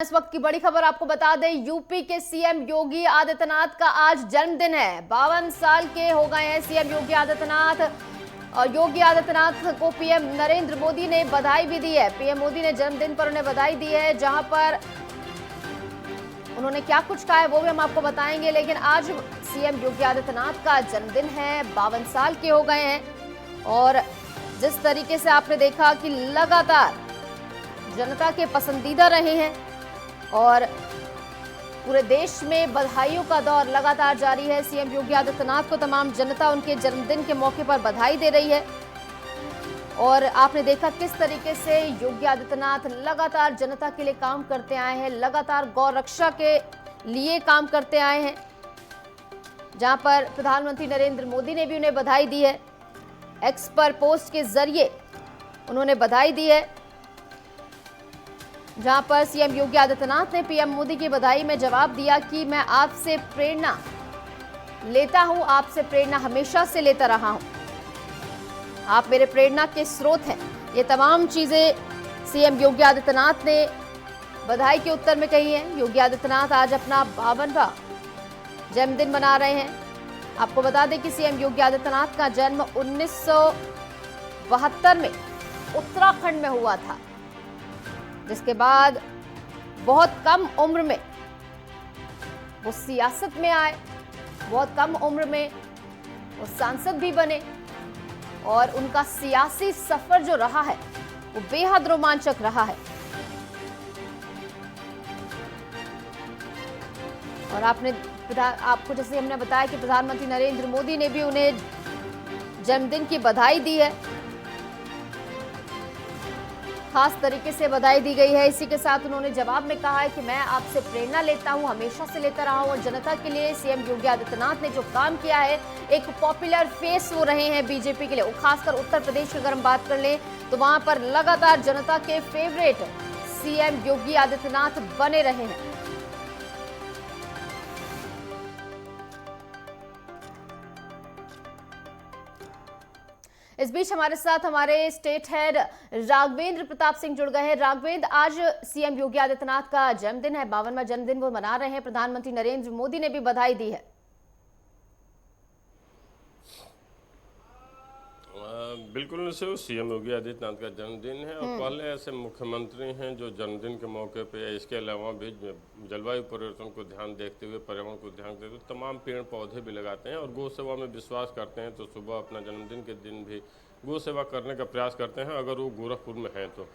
इस वक्त की बड़ी खबर आपको बता दें, यूपी के सीएम योगी आदित्यनाथ का आज जन्मदिन है। 52 साल के हो गए हैं सीएम योगी आदित्यनाथ। और योगी आदित्यनाथ को पीएम नरेंद्र मोदी ने बधाई भी दी है। पीएम मोदी ने जन्मदिन पर उन्हें बधाई दी है, जहां पर उन्होंने क्या कुछ कहा है वो भी हम आपको बताएंगे। लेकिन आज सीएम योगी आदित्यनाथ का जन्मदिन है, 52 साल के हो गए हैं। और जिस तरीके से आपने देखा कि लगातार जनता के पसंदीदा रहे हैं और पूरे देश में बधाइयों का दौर लगातार जारी है। सीएम योगी आदित्यनाथ को तमाम जनता उनके जन्मदिन के मौके पर बधाई दे रही है। और आपने देखा किस तरीके से योगी आदित्यनाथ लगातार जनता के लिए काम करते आए हैं, लगातार गौ रक्षा के लिए काम करते आए हैं, जहां पर प्रधानमंत्री नरेंद्र मोदी ने भी उन्हें बधाई दी है। एक्स पर पोस्ट के जरिए उन्होंने बधाई दी है, जहां पर सीएम योगी आदित्यनाथ ने पीएम मोदी की बधाई में जवाब दिया कि मैं आपसे प्रेरणा लेता हूं, आपसे प्रेरणा हमेशा से लेता रहा हूं, आप मेरे प्रेरणा के स्रोत हैं। ये तमाम चीजें सीएम योगी आदित्यनाथ ने बधाई के उत्तर में कही हैं। योगी आदित्यनाथ आज अपना 52वां जन्मदिन मना रहे हैं। आपको बता दें कि सीएम योगी आदित्यनाथ का जन्म 1972 में उत्तराखंड में हुआ था, जिसके बाद बहुत कम उम्र में वो सियासत में आए, बहुत कम उम्र में वो सांसद भी बने और उनका सियासी सफर जो रहा है वो बेहद रोमांचक रहा है। और आपको जैसे हमने बताया कि प्रधानमंत्री नरेंद्र मोदी ने भी उन्हें जन्मदिन की बधाई दी है, खास तरीके से बधाई दी गई है। इसी के साथ उन्होंने जवाब में कहा है कि मैं आपसे प्रेरणा लेता हूं, हमेशा से लेता रहा हूं। और जनता के लिए सीएम योगी आदित्यनाथ ने जो काम किया है, एक पॉपुलर फेस वो रहे हैं बीजेपी के लिए। वो खासकर उत्तर प्रदेश की अगर हम बात कर लें तो वहां पर लगातार जनता के फेवरेट सीएम योगी आदित्यनाथ बने रहे हैं। इस बीच हमारे साथ हमारे स्टेट हेड राघवेंद्र प्रताप सिंह जुड़ गए हैं। राघवेंद्र, आज सीएम योगी आदित्यनाथ का जन्मदिन है, 52वां जन्मदिन वो मना रहे हैं। प्रधानमंत्री नरेंद्र मोदी ने भी बधाई दी है। बिल्कुल सीएम योगी आदित्यनाथ का जन्मदिन है और पहले ऐसे मुख्यमंत्री हैं जो जन्मदिन के मौके पे, इसके अलावा भी जलवायु परिवर्तन को ध्यान देखते हुए, पर्यावरण को ध्यान देखते हुए तमाम पेड़ पौधे भी लगाते हैं और गौ सेवा में विश्वास करते हैं। तो सुबह अपना जन्मदिन के दिन भी गौ सेवा करने का प्रयास करते हैं, अगर वो गोरखपुर में हैं तो।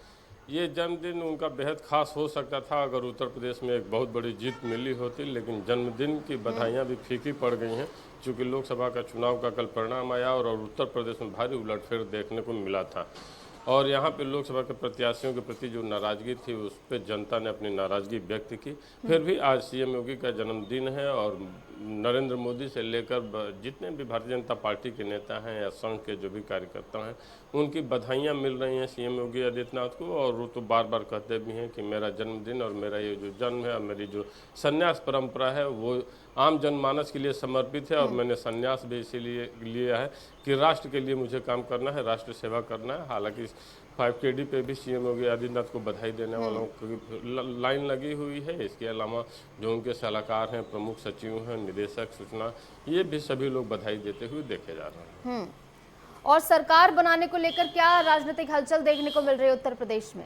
ये जन्मदिन उनका बेहद खास हो सकता था अगर उत्तर प्रदेश में एक बहुत बड़ी जीत मिली होती, लेकिन जन्मदिन की बधाइयाँ भी फीकी पड़ गई हैं, चूँकि लोकसभा का चुनाव का कल परिणाम आया और उत्तर प्रदेश में भारी उलटफेर देखने को मिला था। और यहाँ पे लोकसभा के प्रत्याशियों के प्रति जो नाराज़गी थी, उस पर जनता ने अपनी नाराज़गी व्यक्त की। फिर भी आज सीएम योगी का जन्मदिन है और नरेंद्र मोदी से लेकर जितने भी भारतीय जनता पार्टी के नेता हैं या संघ के जो भी कार्यकर्ता हैं, उनकी बधाइयाँ मिल रही हैं सीएम योगी आदित्यनाथ को। और वो तो बार बार कहते भी हैं कि मेरा जन्मदिन और मेरा ये जो जन्म है और मेरी जो संन्यास परंपरा है वो आम जनमानस के लिए समर्पित है। और मैंने संन्यास भी इसीलिए लिया है कि राष्ट्र के लिए मुझे काम करना है, राष्ट्र सेवा करना है। हालांकि 5KD पे भी सीएम योगी आदित्यनाथ को बधाई देने वालों की लाइन लगी हुई है। इसके अलावा जो उनके सलाहकार हैं, प्रमुख सचिव हैं, निदेशक सूचना, ये भी सभी लोग बधाई देते हुए देखे जा रहे हैं। और सरकार बनाने को लेकर क्या राजनीतिक हलचल देखने को मिल रही है उत्तर प्रदेश में?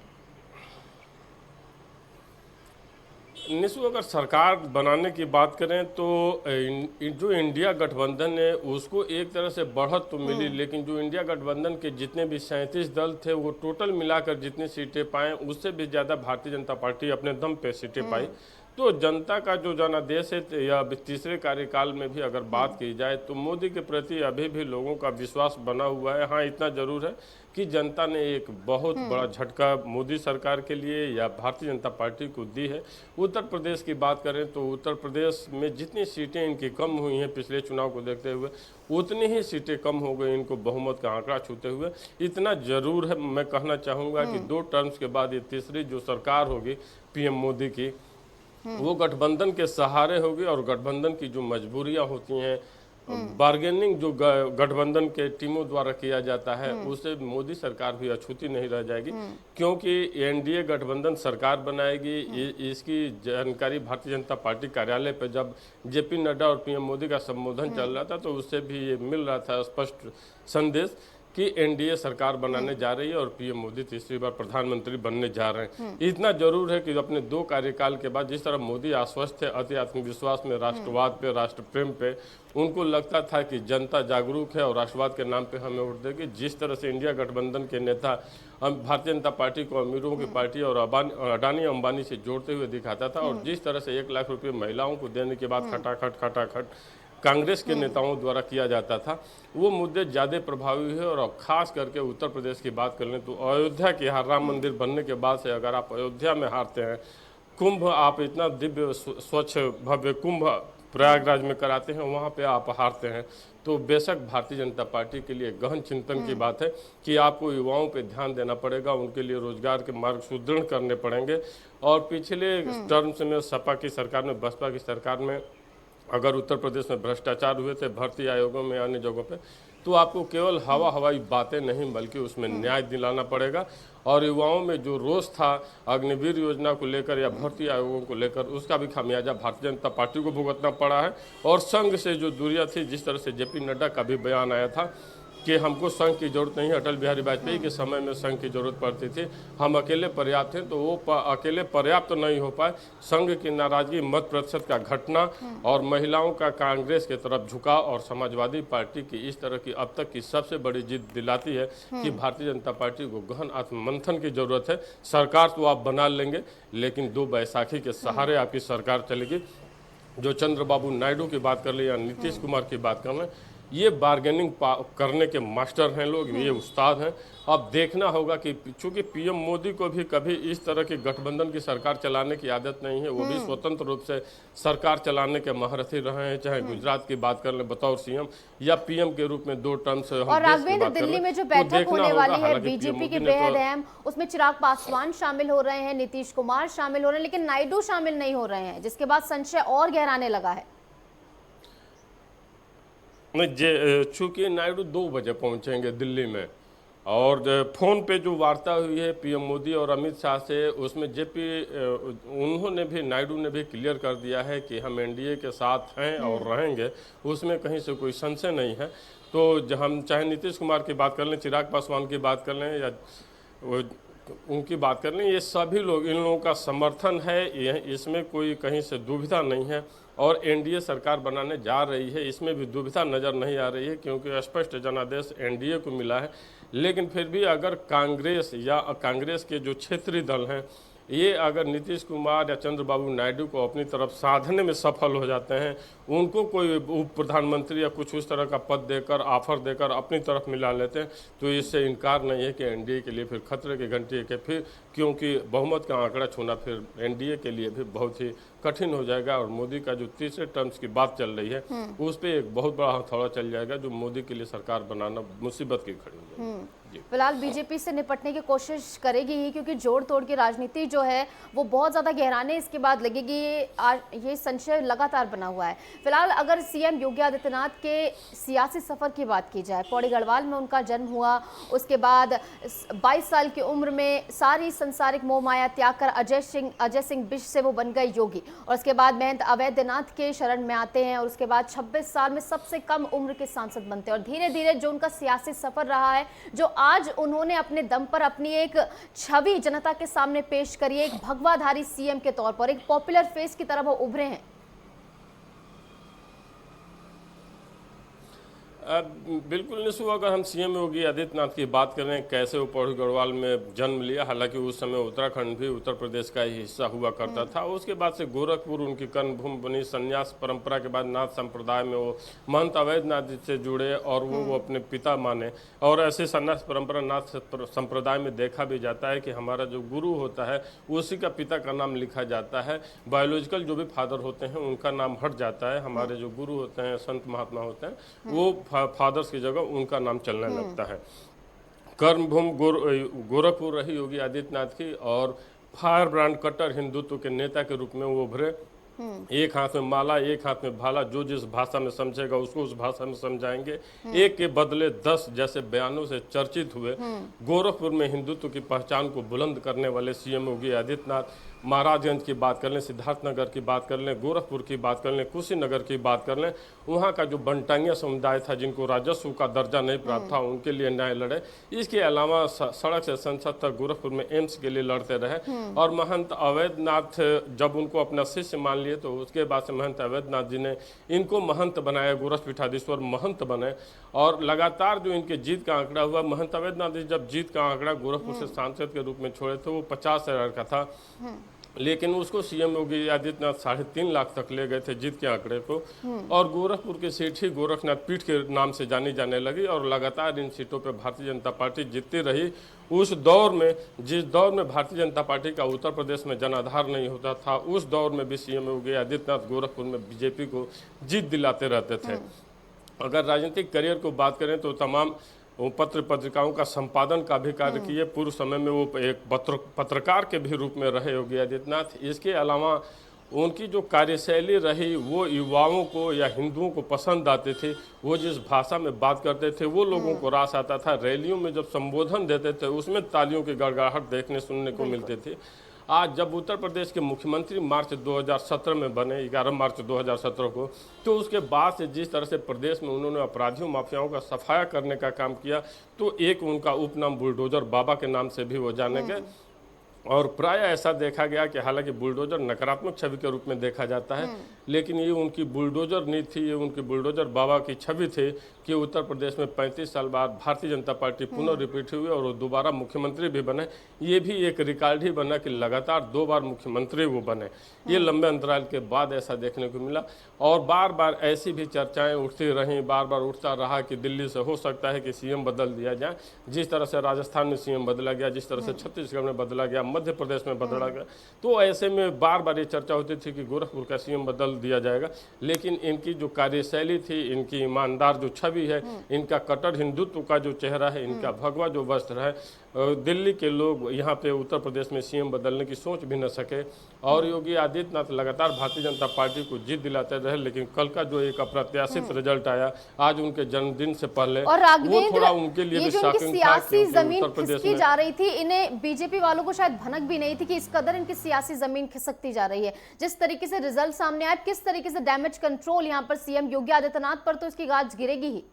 निशु, अगर सरकार बनाने की बात करें तो जो इंडिया गठबंधन है उसको एक तरह से बढ़त तो मिली, लेकिन जो इंडिया गठबंधन के जितने भी 37 दल थे वो टोटल मिलाकर जितनी सीटें पाए उससे भी ज़्यादा भारतीय जनता पार्टी अपने दम पे सीटें पाई। तो जनता का जो जनादेश है, या तीसरे कार्यकाल में भी अगर बात की जाए तो मोदी के प्रति अभी भी लोगों का विश्वास बना हुआ है। हाँ, इतना जरूर है कि जनता ने एक बहुत बड़ा झटका मोदी सरकार के लिए या भारतीय जनता पार्टी को दी है। उत्तर प्रदेश की बात करें तो उत्तर प्रदेश में जितनी सीटें इनकी कम हुई हैं पिछले चुनाव को देखते हुए, उतनी ही सीटें कम हो गई इनको बहुमत का आंकड़ा छूते हुए। इतना जरूर है, मैं कहना चाहूँगा कि 2 टर्म्स के बाद ये तीसरी जो सरकार होगी पीएम मोदी की, वो गठबंधन के सहारे होगी। और गठबंधन की जो मजबूरियां होती हैं बार्गेनिंग जो गठबंधन के टीमों द्वारा किया जाता है उससे मोदी सरकार भी अछूती नहीं रह जाएगी, क्योंकि एनडीए गठबंधन सरकार बनाएगी। इसकी जानकारी भारतीय जनता पार्टी कार्यालय पर जब जेपी नड्डा और पीएम मोदी का संबोधन चल रहा था तो उससे भी ये मिल रहा था स्पष्ट संदेश कि एनडीए सरकार बनाने जा रही है और पीएम मोदी तीसरी बार प्रधानमंत्री बनने जा रहे हैं। इतना जरूर है कि अपने 2 कार्यकाल के बाद जिस तरह मोदी आश्वस्त थे अति आत्मविश्वास में, राष्ट्रवाद पे, राष्ट्र प्रेम पे, उनको लगता था कि जनता जागरूक है और राष्ट्रवाद के नाम पे हमें वोट देगी। जिस तरह से इंडिया गठबंधन के नेता भारतीय जनता पार्टी को अमीरों की पार्टी और अडानी अंबानी से जोड़ते हुए दिखाता था, और जिस तरह से 1 लाख रुपये महिलाओं को देने के बाद खटाखट कांग्रेस के नेताओं द्वारा किया जाता था, वो मुद्दे ज़्यादा प्रभावी है। और अब खास करके उत्तर प्रदेश की बात कर लें तो अयोध्या के यहाँ राम मंदिर बनने के बाद से अगर आप अयोध्या में हारते हैं, कुंभ आप इतना दिव्य स्वच्छ भव्य कुंभ प्रयागराज में कराते हैं, वहाँ पे आप हारते हैं, तो बेशक भारतीय जनता पार्टी के लिए गहन चिंतन की बात है कि आपको युवाओं पे ध्यान देना पड़ेगा, उनके लिए रोजगार के मार्ग सुदृढ़ करने पड़ेंगे। और पिछले टर्म्स में सपा की सरकार में, बसपा की सरकार में अगर उत्तर प्रदेश में भ्रष्टाचार हुए थे भर्ती आयोगों में, अन्य जगहों पे, तो आपको केवल हवाई बातें नहीं बल्कि उसमें न्याय दिलाना पड़ेगा। और युवाओं में जो रोष था अग्निवीर योजना को लेकर या भर्ती आयोगों को लेकर, उसका भी खामियाजा भारतीय जनता पार्टी को भुगतना पड़ा है। और संघ से जो दूरियां थी, जिस तरह से जेपी नड्डा का भी बयान आया था कि हमको संघ की जरूरत नहीं है, अटल बिहारी वाजपेयी के समय में संघ की जरूरत पड़ती थी, हम अकेले पर्याप्त हैं, तो वो अकेले पर्याप्त तो नहीं हो पाए। संघ की नाराजगी, मत प्रतिशत का घटना और महिलाओं का कांग्रेस की तरफ झुकाव और समाजवादी पार्टी की इस तरह की अब तक की सबसे बड़ी जिद दिलाती है कि भारतीय जनता पार्टी को गहन आत्ममंथन की जरूरत है। सरकार तो आप बना लेंगे, लेकिन 2 बैसाखी के सहारे आपकी सरकार चलेगी। जो चंद्रबाबू नायडू की बात कर ले या नीतीश कुमार की बात कर लें, ये बार्गेनिंग करने के मास्टर हैं लोग, ये उस्ताद हैं। अब देखना होगा कि चूंकि पीएम मोदी को भी कभी इस तरह की गठबंधन की सरकार चलाने की आदत नहीं है, वो भी स्वतंत्र रूप से सरकार चलाने के महारथी रहे हैं, चाहे गुजरात की बात कर लें बतौर सीएम या पीएम के रूप में 2 टर्म से। और राघवेंद्र, दिल्ली में जो बैठक होने वाली है बीजेपी की बेहद अहम, उसमें चिराग पासवान शामिल हो रहे हैं, नीतीश कुमार शामिल हो रहे हैं, लेकिन नायडू शामिल नहीं हो रहे हैं, जिसके बाद संशय और गहराने लगा है। चूंकि नायडू 2 बजे पहुंचेंगे दिल्ली में, और फोन पे जो वार्ता हुई है पीएम मोदी और अमित शाह से, उसमें उन्होंने भी, नायडू ने भी क्लियर कर दिया है कि हम एनडीए के साथ हैं और रहेंगे, उसमें कहीं से कोई संशय नहीं है। तो हम चाहे नीतीश कुमार की बात कर लें, चिराग पासवान की बात कर लें या उनकी बात कर लें, ये सभी लोग, इन लोगों का समर्थन है, इसमें कोई कहीं से दुविधा नहीं है। और एनडीए सरकार बनाने जा रही है, इसमें भी दुविधा नज़र नहीं आ रही है, क्योंकि स्पष्ट जनादेश एनडीए को मिला है। लेकिन फिर भी अगर कांग्रेस या कांग्रेस के जो क्षेत्रीय दल हैं, ये अगर नीतीश कुमार या चंद्रबाबू नायडू को अपनी तरफ साधने में सफल हो जाते हैं, उनको कोई उप प्रधानमंत्री या कुछ उस तरह का पद देकर, ऑफर देकर अपनी तरफ मिला लेते हैं, तो इससे इनकार नहीं है कि एनडीए के लिए फिर खतरे की घंटी है कि फिर, क्योंकि बहुमत का आंकड़ा छूना फिर एनडीए के लिए भी बहुत ही कठिन हो जाएगा। और मोदी का जो तीसरे टर्म्स की बात चल रही है, उस पर एक बहुत बड़ा हथौड़ा चल जाएगा, जो मोदी के लिए सरकार बनाना मुसीबत की खड़ी हो जाएगी। फिलहाल बीजेपी से निपटने की कोशिश करेगी ही, क्योंकि जोड़ तोड़ की राजनीति जो है वो बहुत ज्यादा गहराने इसके बाद लगेगी, ये संशय लगातार बना हुआ है। फिलहाल अगर सीएम योगी आदित्यनाथ के सियासी सफर की बात की जाए, पौड़ी गढ़वाल में उनका जन्म हुआ, उसके बाद 22 साल की उम्र में सारी संसारिक मोह माया त्याग कर अजय सिंह बिष्ट से वो बन गए योगी, और उसके बाद महंत अवैधनाथ के शरण में आते हैं, और उसके बाद 26 साल में सबसे कम उम्र के सांसद बनते हैं। और धीरे धीरे जो उनका सियासी सफर रहा है, जो आज उन्होंने अपने दम पर अपनी एक छवि जनता के सामने पेश करी है, एक भगवाधारी सीएम के तौर पर, एक पॉपुलर फेस की तरह वो उभरे हैं। बिल्कुल निशु, अगर हम सीएम योगी आदित्यनाथ की बात करें, कैसे वो पौड़ी गढ़वाल में जन्म लिया, हालांकि उस समय उत्तराखंड भी उत्तर प्रदेश का ही हिस्सा हुआ करता था। उसके बाद से गोरखपुर उनकी कर्मभूमि बनी। संन्यास परंपरा के बाद नाथ संप्रदाय में वो महंत अवैधनाथ जी से जुड़े और वो अपने पिता माने। और ऐसे संन्यास परंपरा नाथ संप्रदाय में देखा भी जाता है कि हमारा जो गुरु होता है उसी का पिता का नाम लिखा जाता है। बायोलॉजिकल जो भी फादर होते हैं उनका नाम हट जाता है, हमारे जो गुरु होते हैं, संत महात्मा होते हैं, वो फादर्स की जगह उनका नाम चलने लगता है। कर्मभूमि गोरखपुर रही योगी आदित्यनाथ की, और फायर ब्रांड कट्टर हिंदुत्व के नेता के रूप में वो उभरे। एक हाथ में माला एक हाथ में भाला, जो जिस भाषा में समझेगा उसको उस भाषा में समझाएंगे। एक के बदले 10 जैसे बयानों से चर्चित हुए गोरखपुर में हिंदुत्व की पहचान को बुलंद करने वाले सीएम योगी आदित्यनाथ महाराजगंज की बात कर लें, सिद्धार्थनगर की बात कर लें, गोरखपुर की बात कर लें, कुशीनगर की बात कर लें, वहाँ का जो बनटांगिया समुदाय था जिनको राजस्व का दर्जा नहीं प्राप्त था उनके लिए न्याय लड़े। इसके अलावा सड़क से संसद तक गोरखपुर में एम्स के लिए लड़ते रहे। और महंत अवैधनाथ जब उनको अपना शिष्य मान लिए तो उसके बाद से महंत अवैधनाथ जी ने इनको महंत बनाया, गोरखपीठाधीश्वर महंत बने। और लगातार जो इनके जीत का आंकड़ा हुआ, महंत अवैधनाथ जी जब जीत का आंकड़ा गोरखपुर से सांसद के रूप में छोड़े थे वो 50,000 का था, लेकिन उसको सीएम योगी आदित्यनाथ 3.5 लाख तक ले गए थे जीत के आंकड़े को। और गोरखपुर की सीट ही गोरखनाथ पीठ के नाम से जानी जाने लगी और लगातार इन सीटों पर भारतीय जनता पार्टी जीतती रही। उस दौर में, जिस दौर में भारतीय जनता पार्टी का उत्तर प्रदेश में जनाधार नहीं होता था, उस दौर में भी सीएम योगी आदित्यनाथ गोरखपुर में बीजेपी को जीत दिलाते रहते थे। अगर राजनीतिक करियर को बात करें तो तमाम वो पत्र पत्रिकाओं का संपादन का भी कार्य किए। पूर्व समय में वो एक पत्रकार के भी रूप में रहे योगी आदित्यनाथ। इसके अलावा उनकी जो कार्यशैली रही वो युवाओं को या हिंदुओं को पसंद आते थे। वो जिस भाषा में बात करते थे वो लोगों को रास आता था। रैलियों में जब संबोधन देते थे उसमें तालियों की गड़गड़ाहट देखने सुनने को मिलते थे। आज जब उत्तर प्रदेश के मुख्यमंत्री मार्च 2017 में बने, 11 मार्च 2017 को, तो उसके बाद से जिस तरह से प्रदेश में उन्होंने अपराधियों माफियाओं का सफाया करने का काम किया, तो एक उनका उपनाम बुलडोजर बाबा के नाम से भी वो जाने गए। और प्राय ऐसा देखा गया कि हालांकि बुलडोजर नकारात्मक छवि के रूप में देखा जाता है, लेकिन ये उनकी बुलडोजर नीति थी, ये उनकी बुलडोजर बाबा की छवि थी कि उत्तर प्रदेश में 35 साल बाद भारतीय जनता पार्टी पुनः रिपीट हुई और वो दोबारा मुख्यमंत्री भी बने। ये भी एक रिकॉर्ड ही बना कि लगातार 2 बार मुख्यमंत्री वो बने। ये लंबे अंतराल के बाद ऐसा देखने को मिला। और बार बार ऐसी भी चर्चाएं उठती रहीं, बार बार उठता रहा कि दिल्ली से हो सकता है कि सीएम बदल दिया जाए। जिस तरह से राजस्थान में सीएम बदला गया, जिस तरह से छत्तीसगढ़ में बदला गया, मध्य प्रदेश में बदला गया, तो ऐसे में बार बार ये चर्चा होती थी कि गोरखपुर का सीएम बदल दिया जाएगा। लेकिन इनकी जो कार्यशैली थी, इनकी ईमानदार जो छवि है, इनका कट्टर हिंदुत्व का जो चेहरा है, इनका भगवा जो वस्त्र है, दिल्ली के लोग यहाँ पे उत्तर प्रदेश में सीएम बदलने की सोच भी न सके। और योगी आदित्यनाथ लगातार भारतीय जनता पार्टी को जीत दिलाते रहे। लेकिन कल का जो एक अप्रत्याशित रिजल्ट आया आज उनके जन्मदिन से पहले, और वो थोड़ा उनके लिए भी शॉकिंग था, क्योंकि उत्तर प्रदेश में जा रही थी। इन्हें बीजेपी वालों को शायद भनक भी नहीं थी कि इस कदर इनकी सियासी जमीन खिसकती जा रही है। जिस तरीके से रिजल्ट सामने आए, किस तरीके से डैमेज कंट्रोल यहाँ पर सीएम योगी आदित्यनाथ पर, तो इसकी गाज गिरेगी ही।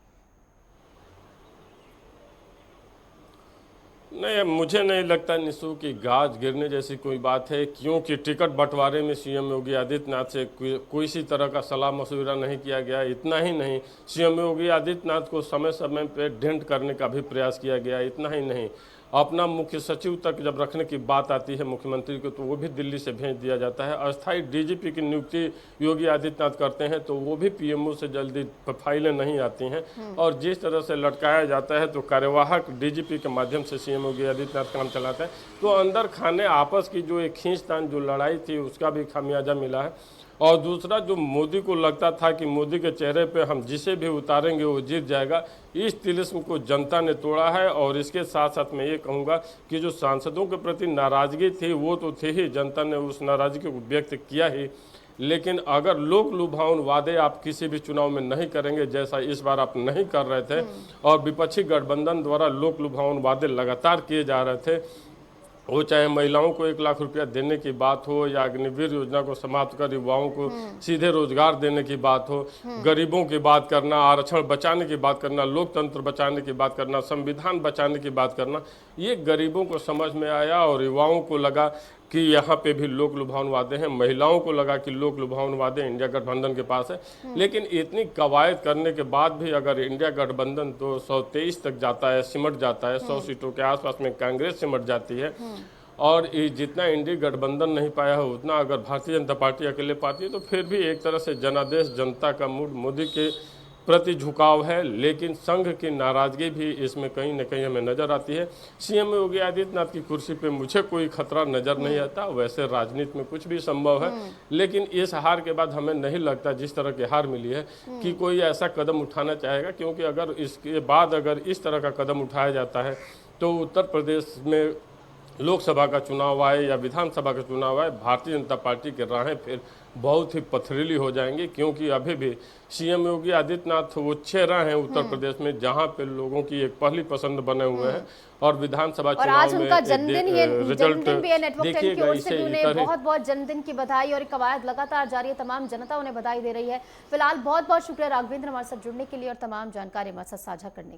नहीं, मुझे नहीं लगता निशु की गाज गिरने जैसी कोई बात है, क्योंकि टिकट बंटवारे में सीएम योगी आदित्यनाथ से कोई सी तरह का सलाह मशविरा नहीं किया गया। इतना ही नहीं, सीएम योगी आदित्यनाथ को समय समय पर ढेंट करने का भी प्रयास किया गया। इतना ही नहीं, अपना मुख्य सचिव तक जब रखने की बात आती है मुख्यमंत्री को, तो वो भी दिल्ली से भेज दिया जाता है। अस्थायी डीजीपी की नियुक्ति योगी आदित्यनाथ करते हैं तो वो भी पीएमओ से जल्दी फाइलें नहीं आती हैं। और जिस तरह से लटकाया जाता है तो कार्यवाहक डीजीपी के माध्यम से सीएम योगी आदित्यनाथ काम चलाते हैं। तो अंदर खाने आपस की जो एक खींचतान जो लड़ाई थी उसका भी खामियाजा मिला है। और दूसरा, जो मोदी को लगता था कि मोदी के चेहरे पे हम जिसे भी उतारेंगे वो जीत जाएगा, इस तिलिस्म को जनता ने तोड़ा है। और इसके साथ साथ मैं ये कहूँगा कि जो सांसदों के प्रति नाराज़गी थी वो तो थी ही, जनता ने उस नाराज़गी को व्यक्त किया ही। लेकिन अगर लोक लुभावन वादे आप किसी भी चुनाव में नहीं करेंगे, जैसा इस बार आप नहीं कर रहे थे, और विपक्षी गठबंधन द्वारा लोक लुभावन वादे लगातार किए जा रहे थे, वो चाहे महिलाओं को 1 लाख रुपया देने की बात हो या अग्निवीर योजना को समाप्त कर युवाओं को सीधे रोजगार देने की बात हो, गरीबों की बात करना, आरक्षण बचाने की बात करना, लोकतंत्र बचाने की बात करना, संविधान बचाने की बात करना, ये गरीबों को समझ में आया। और युवाओं को लगा कि यहाँ पे भी लोक लुभावन वादे हैं, महिलाओं को लगा कि लोक लुभावन वादे इंडिया गठबंधन के पास है। लेकिन इतनी कवायद करने के बाद भी अगर इंडिया गठबंधन तो 123 तक जाता है, सिमट जाता है, 100 सीटों के आसपास में कांग्रेस सिमट जाती है, और जितना इंडिया गठबंधन नहीं पाया है उतना अगर भारतीय जनता पार्टी अकेले पाती है, तो फिर भी एक तरह से जनादेश जनता का मूड मोदी के प्रति झुकाव है। लेकिन संघ की नाराजगी भी इसमें कहीं न कहीं हमें नजर आती है। सीएम योगी आदित्यनाथ की कुर्सी पे मुझे कोई खतरा नजर नहीं आता। वैसे राजनीति में कुछ भी संभव है, लेकिन इस हार के बाद हमें नहीं लगता, जिस तरह की हार मिली है, कि कोई ऐसा कदम उठाना चाहेगा। क्योंकि अगर इसके बाद अगर इस तरह का कदम उठाया जाता है तो उत्तर प्रदेश में लोकसभा का चुनाव आए या विधानसभा का चुनाव आए, भारतीय जनता पार्टी की राहें फिर बहुत ही पथरीली हो जाएंगी, क्योंकि अभी भी सीएम योगी आदित्यनाथ वो 6 रहे हैं उत्तर प्रदेश में जहां पे लोगों की एक पहली पसंद बने हुए हैं, और विधानसभा और आज चुनाव उनका में जन्मदिन भी है। नेटवर्क 10 की देखिएगा ओर से भी उन्हें इसे बहुत बहुत जन्मदिन की बधाई, और कवायद लगातार जारी है, तमाम जनता उन्हें बधाई दे रही है। फिलहाल बहुत बहुत शुक्रिया राघवेंद्र हमारे साथ जुड़ने के लिए और तमाम जानकारी हमारे साथ साझा करने के लिए।